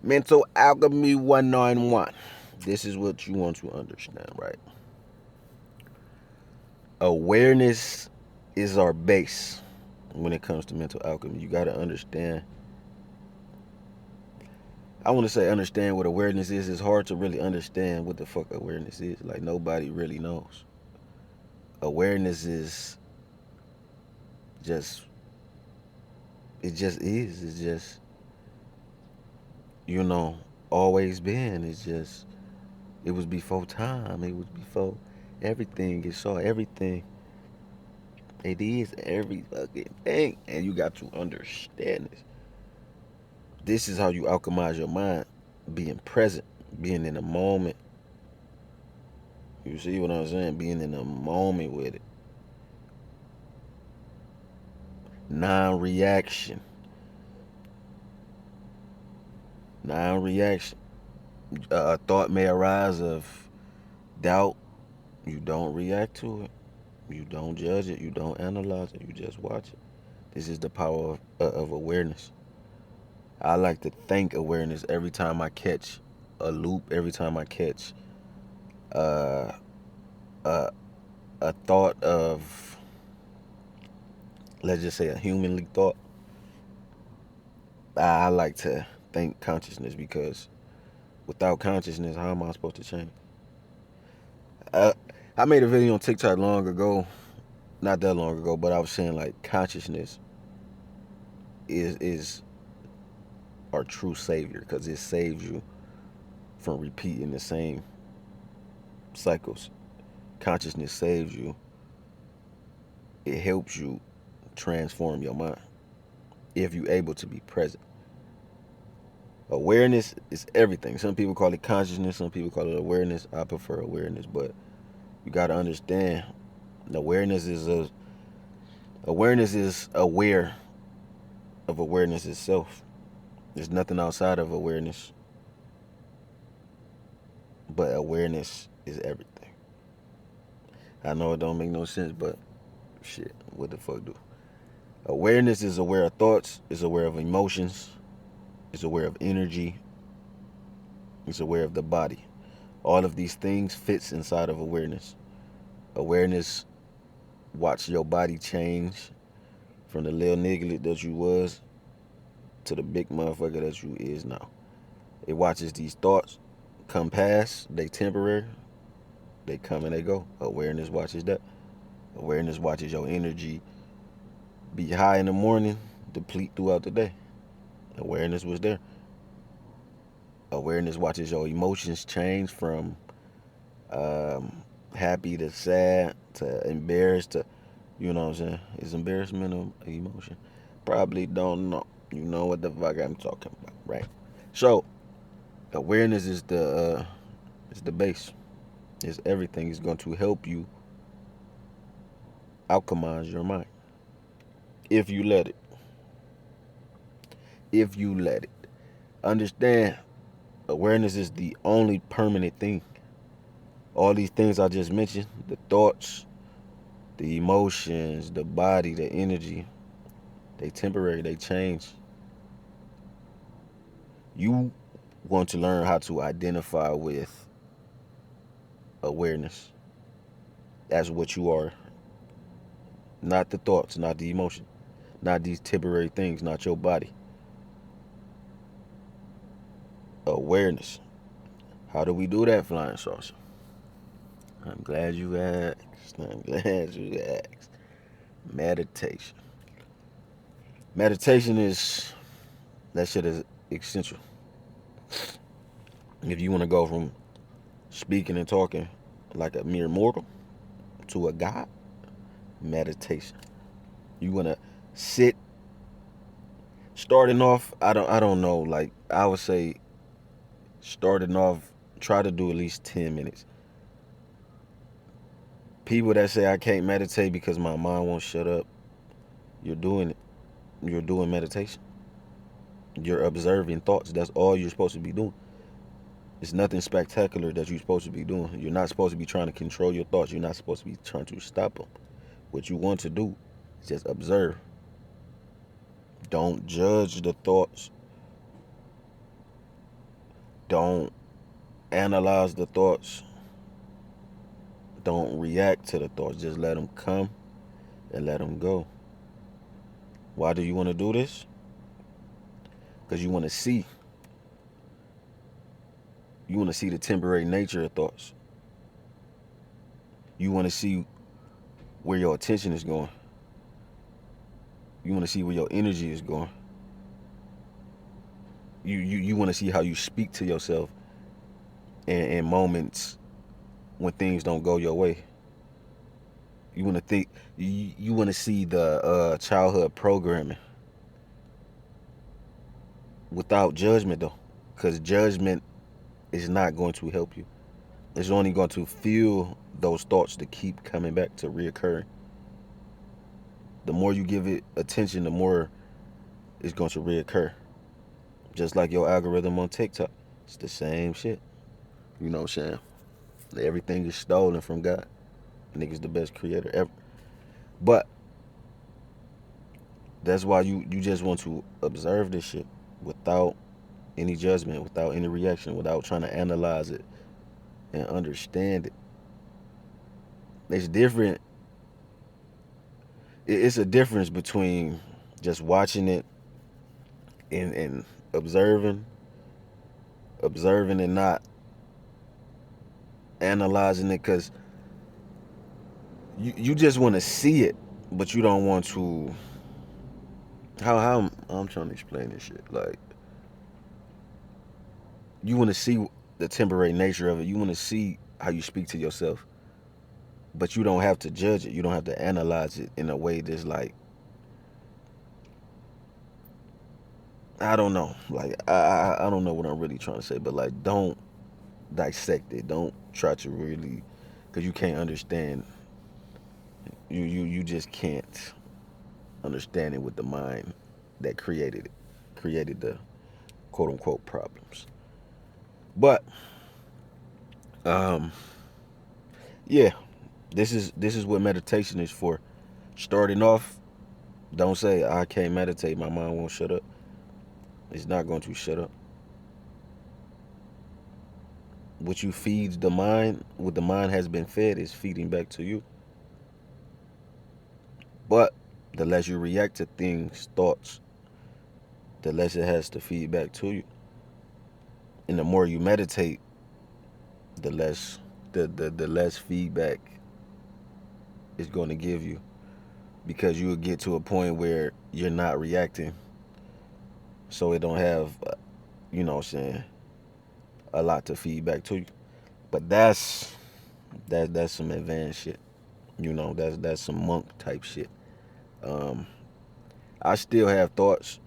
Mental Alchemy 191. This is what you want to understand, right? Awareness is our base when it comes to mental alchemy. You got to understand. I want to say understand what awareness is. It's hard to really understand what the fuck awareness is. Like, nobody really knows. Awareness is just, it just is. It's just, you know, always been. It's just, it was before time. It was before everything. It saw everything. It is every fucking thing. And you got to understand this. This is how you alchemize your mind. Being present. Being in the moment. You see what I'm saying? Being in the moment with it. Non-reaction. Non-reaction. A thought may arise of doubt. You don't react to it. You don't judge it. You don't analyze it. You just watch it. This is the power of awareness. I like to think awareness every time I catch a loop, every time I catch uh, a, a thought of, let's just say, a humanly thought. I like to think consciousness because without consciousness, how am I supposed to change? Uh, I made a video on TikTok long ago, not that long ago, but I was saying like consciousness is our true savior because it saves you from repeating the same cycles. Consciousness saves you. It helps you transform your mind if you're able to be present. Awareness is everything. Some people call it consciousness, some people call it awareness. I prefer awareness, but you got to understand awareness is aware of awareness itself. There's nothing outside of awareness, but awareness is everything. I know it don't make no sense, but shit, what the fuck do? Awareness is aware of thoughts, is aware of emotions, is aware of energy, is aware of the body. All of these things fits inside of awareness. Awareness watch your body change from the little nigga that you was to the big motherfucker that you is now. It watches these thoughts come past, they temporary, they come and they go. Awareness watches that. Awareness watches your energy be high in the morning, deplete throughout the day. Awareness was there. Awareness watches your emotions change from um, happy to sad to embarrassed to, you know what I'm saying? Is embarrassment an emotion? Probably don't know. You know what the fuck I'm talking about, right? So awareness is the base. It's everything. It's going to help you alchemize your mind if you let it. If you let it. Understand, awareness is the only permanent thing. All these things I just mentioned, the thoughts, the emotions, the body, the energy, they temporary, they change. You want to learn how to identify with awareness as what you are, not the thoughts, not the emotion, not these temporary things, not your body. Awareness. How do we do that, flying saucer? I'm glad you asked. I'm glad you asked. Meditation. Meditation is, that shit is essential. If you want to go from speaking and talking like a mere mortal to a god, meditation. You want to sit, starting off, I don't know, like I would say starting off, try to do at least 10 minutes. People that say I can't meditate because my mind won't shut up, you're doing it. You're doing meditation. You're observing thoughts. That's all you're supposed to be doing. It's nothing spectacular that you're supposed to be doing. You're not supposed to be trying to control your thoughts. You're not supposed to be trying to stop them. What you want to do is just observe. Don't judge the thoughts. Don't analyze the thoughts. Don't react to the thoughts. Just let them come and let them go. Why do you want to do this? Because you want to see. You want to see the temporary nature of thoughts. You want to see where your attention is going. You want to see where your energy is going. You want to see how you speak to yourself in moments when things don't go your way. You want to think. You want to see the childhood programming without judgment, though, because judgment is not going to help you. It's only going to fuel those thoughts to keep coming back, to reoccurring. The more you give it attention, the more it's going to reoccur. Just like your algorithm on TikTok. It's the same shit. You know what I'm saying? Everything is stolen from God. Nigga's the best creator ever. But that's why you just want to observe this shit without any judgment, without any reaction, without trying to analyze it and understand it. It's different. It's a difference between just watching it and observing and not analyzing it, because you just want to see it, but you don't want to. How I'm trying to explain this shit. Like, you want to see the temporary nature of it. You want to see how you speak to yourself, but you don't have to judge it. You don't have to analyze it in a way that's like, I don't know. Like, I don't know what I'm really trying to say, but like, don't dissect it. Don't try to really, because you can't understand. You just can't understand it with the mind that created the quote unquote problems. But um, yeah, this is what meditation is for. Starting off, don't say I can't meditate. My mind won't shut up. It's not going to shut up. What you feed the mind, what the mind has been fed, is feeding back to you. But the less you react to things, thoughts, the less it has to feed back to you. And the more you meditate, the less the less feedback it's going to give you, because you will get to a point where you're not reacting, so it don't have you know what I'm saying, a lot to feed back to you. But that's some advanced shit. That's some monk type shit. um I still have thoughts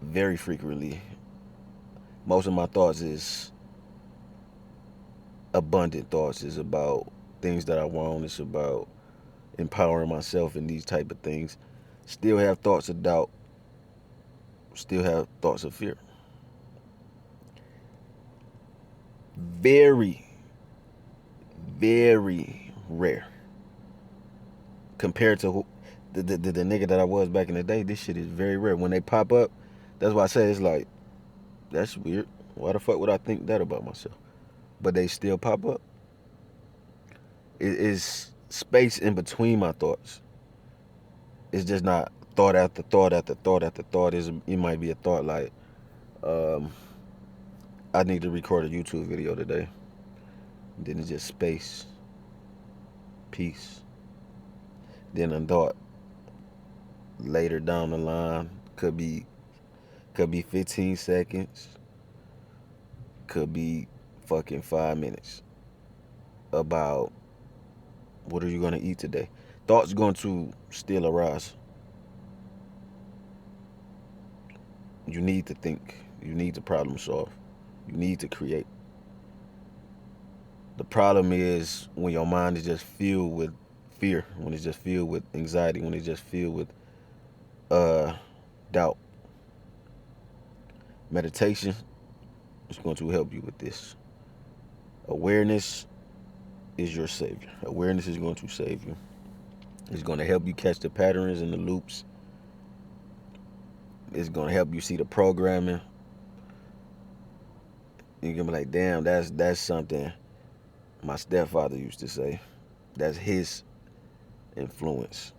very frequently. Most of my thoughts is abundant thoughts. Is about things that I want. It's about empowering myself and these type of things. Still have thoughts of doubt. Still have thoughts of fear. Very, very rare compared to the nigga that I was back in the day. This shit is very rare. When they pop up, that's why I say it's like, that's weird. Why the fuck would I think that about myself? But they still pop up. It is space in between my thoughts. It's just not thought after thought after thought after thought. It might be a thought like, um, I need to record a YouTube video today. Then it's just space, peace. Then a thought later down the line could be 15 seconds, could be fucking 5 minutes about what are you gonna eat today. Thoughts going to still arise. You need to think. You need to problem solve. You need to create. The problem is when your mind is just filled with fear, when it's just filled with anxiety, when it's just filled with uh doubt. Meditation is going to help you with this. Awareness is your savior. Awareness is going to save you. It's going to help you catch the patterns and the loops It's gonna help you see the programming. You're gonna be like, damn, that's something my stepfather used to say. That's his influence.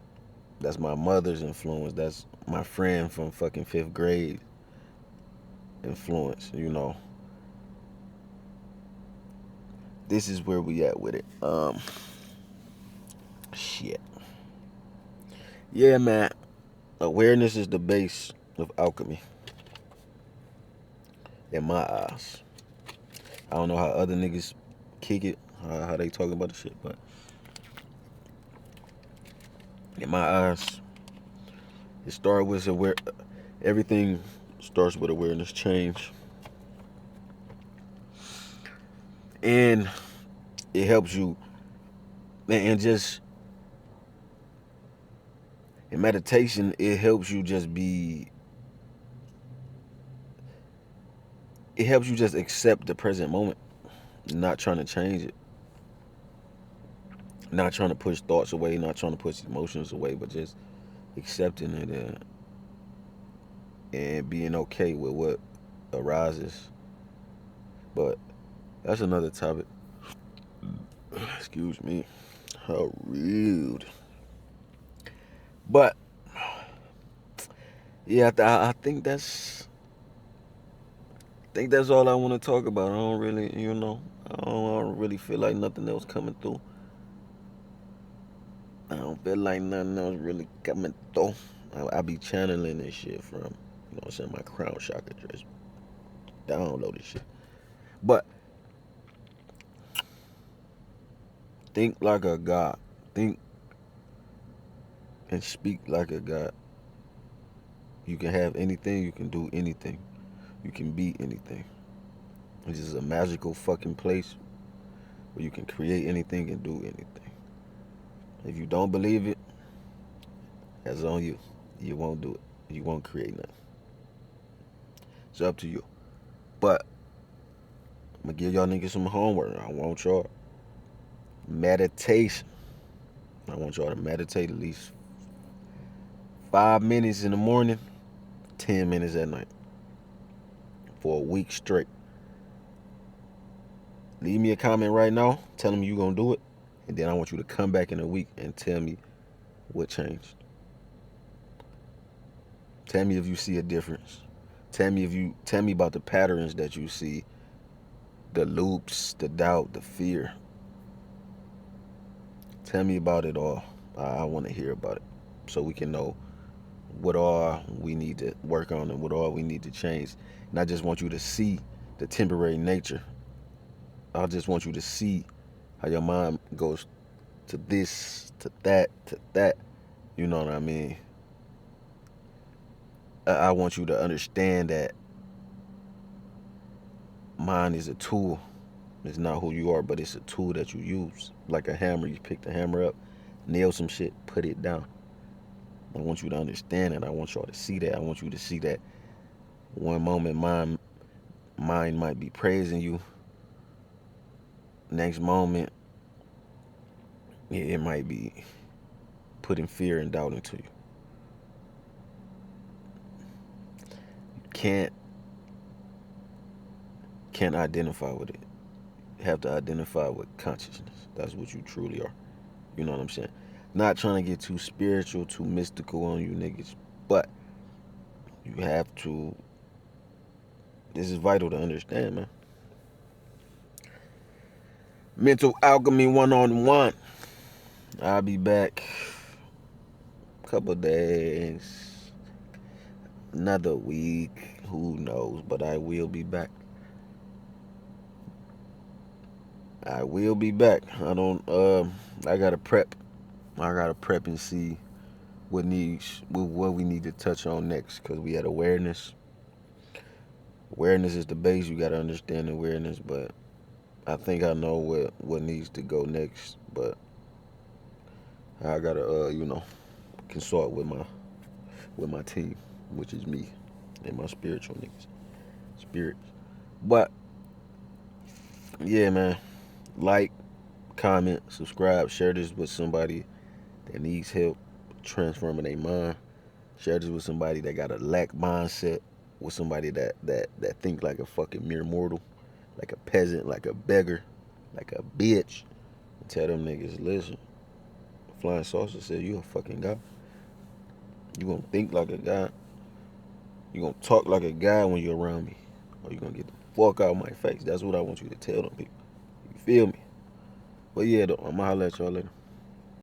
That's my mother's influence. That's my friend from fucking fifth grade influence. This is where we at with it. Shit. Yeah, man. Awareness is the base of alchemy, in my eyes. I don't know how other niggas kick it, how they talk about the shit, but in my eyes, it started with everything starts with awareness change. And it helps you, and just in meditation, it helps you just it helps you just accept the present moment, not trying to change it, not trying to push thoughts away, not trying to push emotions away, but just accepting it and being okay with what arises. But that's another topic. Excuse me. How rude. But yeah, I think that's all I want to talk about. I don't really, I don't really feel like nothing else coming through. I don't feel like nothing else really coming through. I be channeling this shit from, what I'm saying, my crown chakra, just download this shit. But think like a god. Think and speak like a god. You can have anything. You can do anything. You can be anything. This is a magical fucking place where you can create anything and do anything. If you don't believe it, that's on you. You won't do it. You won't create nothing. It's up to you. But I'm gonna give y'all niggas some homework. I want y'all meditation. I want y'all to meditate at least 5 minutes in the morning, 10 minutes at night for a week straight. Leave me a comment right now. Tell me you gonna do it, and then I want you to come back in a week and tell me what changed. Tell me if you see a difference. Tell me about the patterns that you see, the loops, the doubt, the fear. Tell me about it all. I want to hear about it so we can know what all we need to work on and what all we need to change. And I just want you to see the temporary nature. I just want you to see how your mind goes to this, to that, to that. You know what I mean? I want you to understand that mind is a tool. It's not who you are, but it's a tool that you use. Like a hammer, you pick the hammer up, nail some shit, put it down. I want you to understand it. I want y'all to see that. I want you to see that one moment mind might be praising you. Next moment, it might be putting fear and doubt into you. You can't identify with it. You have to identify with consciousness. That's what you truly are. You know what I'm saying? Not trying to get too spiritual, too mystical on you niggas, but you have to. This is vital to understand, man. Mental Alchemy 1-on-1. I'll be back couple days, another week, who knows, but I will be back. I will be back. I gotta prep. I gotta prep and see what we need to touch on next, because we had awareness. Awareness is the base. You gotta understand awareness, but I think I know what needs to go next, but I gotta consult with my team, which is me and my spiritual niggas, spirits. But yeah, man, like, comment, subscribe, share this with somebody that needs help transforming their mind. Share this with somebody that got a lack mindset, with somebody that think like a fucking mere mortal, like a peasant, like a beggar, like a bitch. And tell them niggas, listen, Flying Saucer said you a fucking god. You gonna think like a god. You gonna talk like a guy when you're around me, or you gonna get the fuck out of my face. That's what I want you to tell them people. You feel me? But yeah, though, I'ma holler at y'all later.